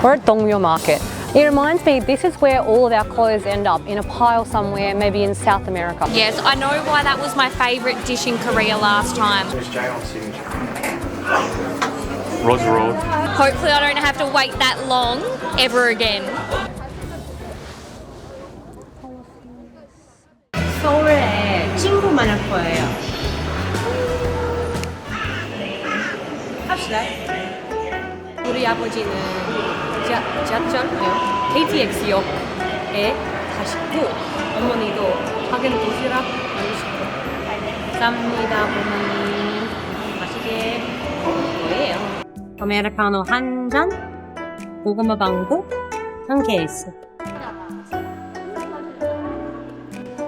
We're at Dongmyo Market. It reminds me, this is where all of our clothes end up, in a pile somewhere, maybe in South America. Yes, I know why that was my favourite dish in Korea last time. There's J-on signature. Rose Road. Hopefully I don't have to wait that long ever again. 서울에 친구 만날 거예요. 합시다. 우리 아버지는 지하철, KTX역에 타시고 어머니도 가게는 도시락 만드시고 감사합니다 부모님. 맛있게 먹을 거예요. 아메리카노 한 잔, 고구마 방구 한 케이스.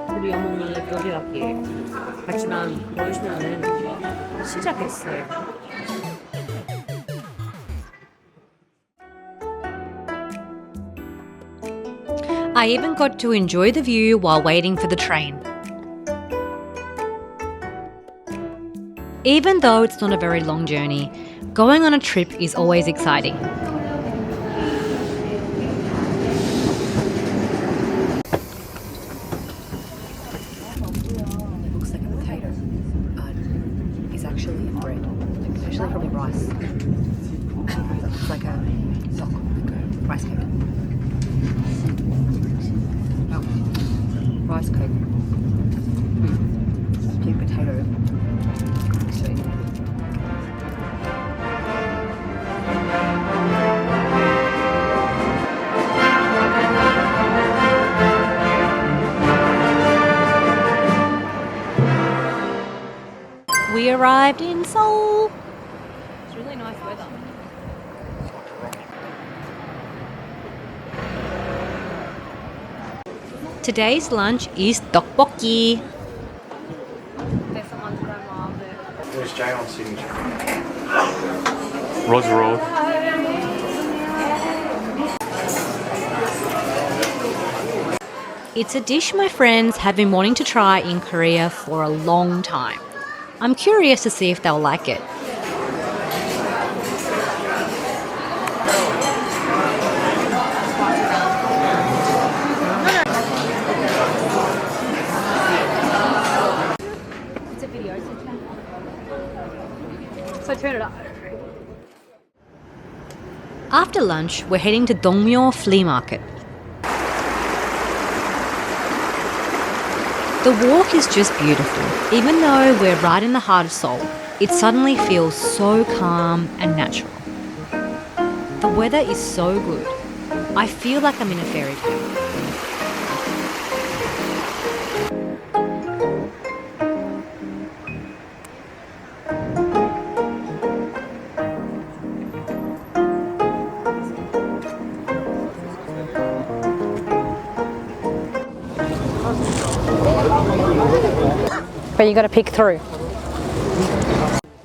우리 어머니 도시락이에요. 같이만 보여주면은 시작했어요. I even got to enjoy the view while waiting for the train. Even though it's not a very long journey, going on a trip is always exciting. It looks like a potato, but it's actually bread. Actually, probably rice. It's like a sock, like a rice cake. Oh, rice cake. Big potato. Sweet. We arrived in Seoul. It's really nice weather. Today's lunch is tteokbokki. There's someone's grandma there. There's J-on signature. Rose Road. It's a dish my friends have been wanting to try in Korea for a long time. I'm curious to see if they'll like it. It's a video, so turn it up. After lunch, we're heading to Dongmyo Flea Market. The walk is just beautiful. Even though we're right in the heart of Seoul, it suddenly feels so calm and natural. The weather is so good. I feel like I'm in a fairy tale. But you got to pick through.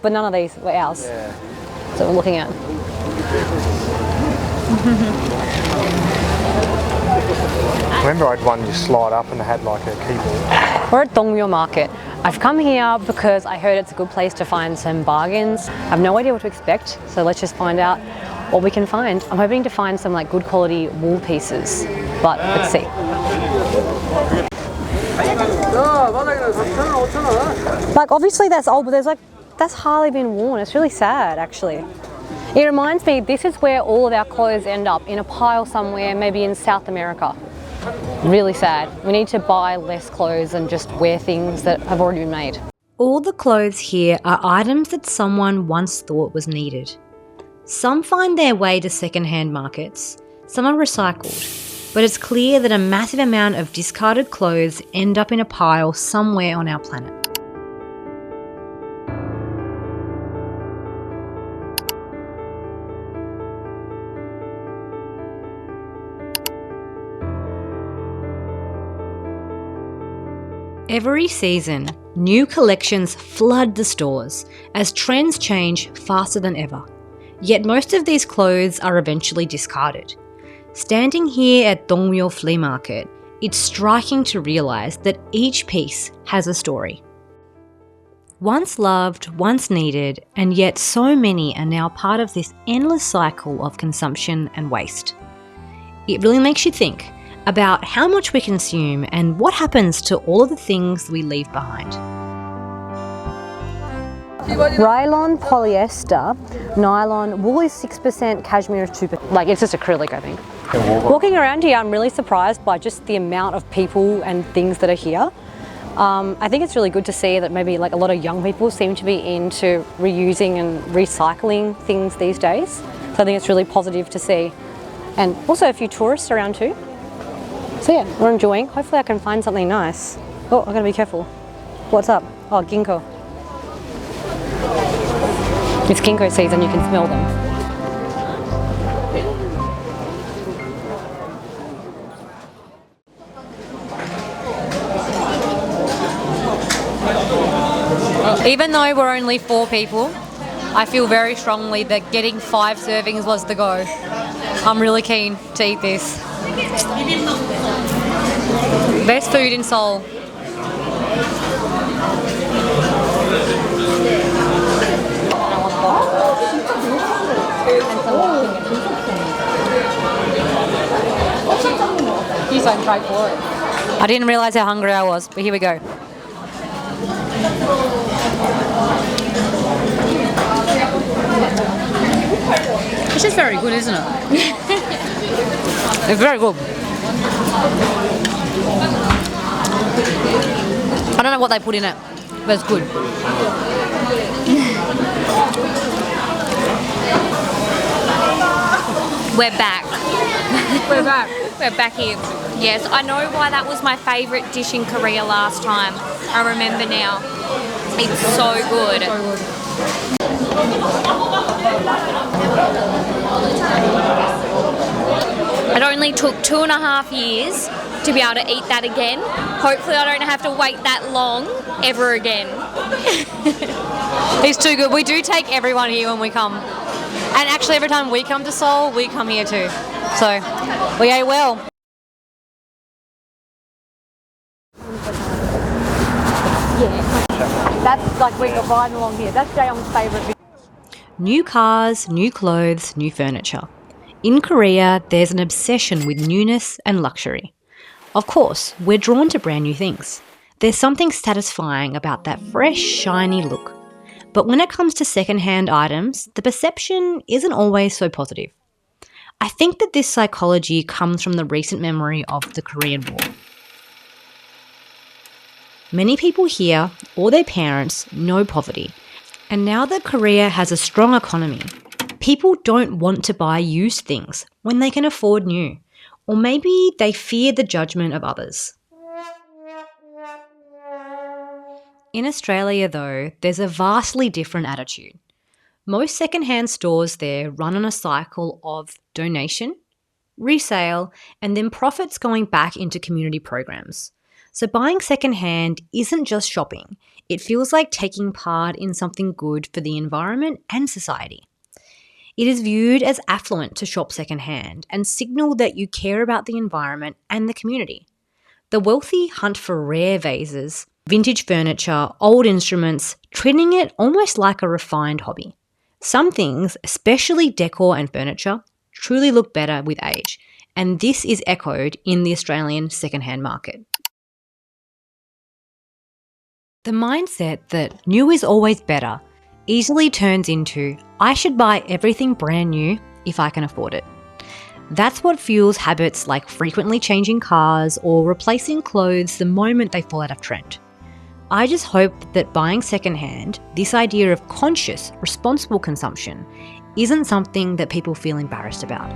But none of these were ours. Yeah. So we're looking at. Remember I had one you slide up and it had like a keyboard. We're at Dongmyo Market. I've come here because I heard it's a good place to find some bargains. I have no idea what to expect, so let's just find out what we can find. I'm hoping to find some like good quality wool pieces, but let's see. Like obviously that's old, but that's hardly been worn. It's really sad actually. It reminds me, this is where all of our clothes end up, in a pile somewhere, maybe in South America. Really sad. We need to buy less clothes and just wear things that have already been made. All the clothes here are items that someone once thought was needed. Some find their way to second-hand markets, some are recycled, but it's clear that a massive amount of discarded clothes end up in a pile somewhere on our planet. Every season, new collections flood the stores as trends change faster than ever. Yet most of these clothes are eventually discarded. Standing here at Dongmyo Flea Market, it's striking to realise that each piece has a story. Once loved, once needed, and yet so many are now part of this endless cycle of consumption and waste. It really makes you think about how much we consume and what happens to all of the things we leave behind. Rayon, polyester, nylon, wool is 6%, cashmere is 2%. Like, it's just acrylic, I think. Walking around here, I'm really surprised by just the amount of people and things that are here. I think it's really good to see that maybe like a lot of young people seem to be into reusing and recycling things these days. So I think it's really positive to see. And also a few tourists around too. So yeah, we're enjoying. Hopefully I can find something nice. Oh, I gotta be careful. What's up? Oh, ginkgo. It's ginkgo season, you can smell them. Even though we're only 4 people, I feel very strongly that getting 5 servings was the go. I'm really keen to eat this. Best food in Seoul. I didn't realise how hungry I was, but here we go. It's just very good, isn't it? It's very good. I don't know what they put in it, but it's good. We're back. We're back. We're back here. Yes, I know why that was my favourite dish in Korea last time. I remember now. It's so good. It only took 2.5 years to be able to eat that again. Hopefully I don't have to wait that long ever again. It's too good. We do take everyone here when we come. And actually every time we come to Seoul, we come here too. So, we ate well. That's like we're riding along here. That's Jaeyoung's favourite. New cars, new clothes, new furniture. In Korea, there's an obsession with newness and luxury. Of course, we're drawn to brand new things. There's something satisfying about that fresh, shiny look. But when it comes to second-hand items, the perception isn't always so positive. I think that this psychology comes from the recent memory of the Korean War. Many people here, or their parents, know poverty. And now that Korea has a strong economy, people don't want to buy used things when they can afford new. Or maybe they fear the judgment of others. In Australia, though, there's a vastly different attitude. Most second-hand stores there run on a cycle of donation, resale, and then profits going back into community programs. So buying second-hand isn't just shopping. It feels like taking part in something good for the environment and society. It is viewed as affluent to shop second-hand and signal that you care about the environment and the community. The wealthy hunt for rare vases, vintage furniture, old instruments, treating it almost like a refined hobby. Some things, especially decor and furniture, truly look better with age, and this is echoed in the Australian second-hand market. The mindset that new is always better easily turns into, I should buy everything brand new if I can afford it. That's what fuels habits like frequently changing cars or replacing clothes the moment they fall out of trend. I just hope that buying secondhand, this idea of conscious, responsible consumption, isn't something that people feel embarrassed about.